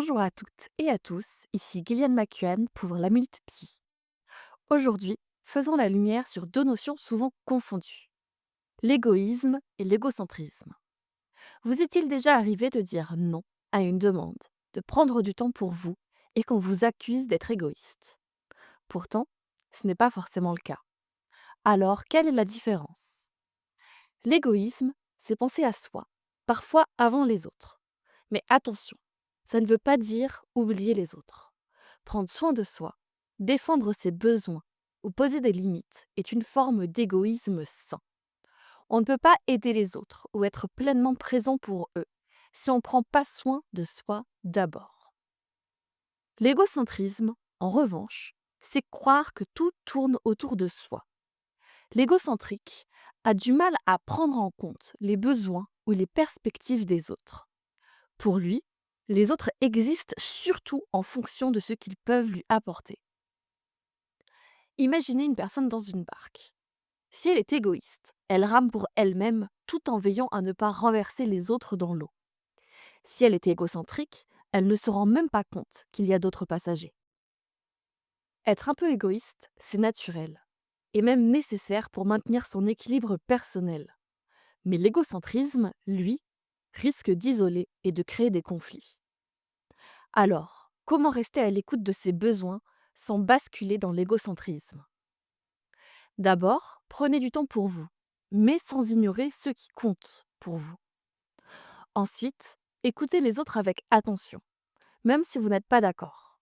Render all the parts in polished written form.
Bonjour à toutes et à tous, ici Gillian McCuan pour la Minute Psy. Aujourd'hui, faisons la lumière sur deux notions souvent confondues, l'égoïsme et l'égocentrisme. Vous est-il déjà arrivé de dire non à une demande, de prendre du temps pour vous et qu'on vous accuse d'être égoïste? Pourtant, ce n'est pas forcément le cas. Alors, quelle est la différence? L'égoïsme, c'est penser à soi, parfois avant les autres. Mais attention, ça ne veut pas dire oublier les autres. Prendre soin de soi, défendre ses besoins ou poser des limites est une forme d'égoïsme sain. On ne peut pas aider les autres ou être pleinement présent pour eux si on ne prend pas soin de soi d'abord. L'égocentrisme, en revanche, c'est croire que tout tourne autour de soi. L'égocentrique a du mal à prendre en compte les besoins ou les perspectives des autres. Pour lui, les autres existent surtout en fonction de ce qu'ils peuvent lui apporter. Imaginez une personne dans une barque. Si elle est égoïste, elle rame pour elle-même tout en veillant à ne pas renverser les autres dans l'eau. Si elle est égocentrique, elle ne se rend même pas compte qu'il y a d'autres passagers. Être un peu égoïste, c'est naturel, et même nécessaire pour maintenir son équilibre personnel. Mais l'égocentrisme, lui, risque d'isoler et de créer des conflits. Alors, comment rester à l'écoute de ses besoins sans basculer dans l'égocentrisme? D'abord, prenez du temps pour vous, mais sans ignorer ceux qui comptent pour vous. Ensuite, écoutez les autres avec attention, même si vous n'êtes pas d'accord.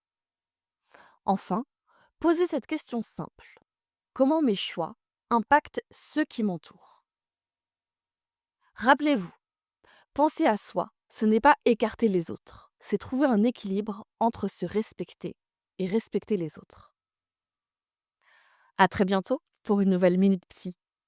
Enfin, posez cette question simple. Comment mes choix impactent ceux qui m'entourent? Rappelez-vous, penser à soi, ce n'est pas écarter les autres, c'est trouver un équilibre entre se respecter et respecter les autres. À très bientôt pour une nouvelle Minute Psy.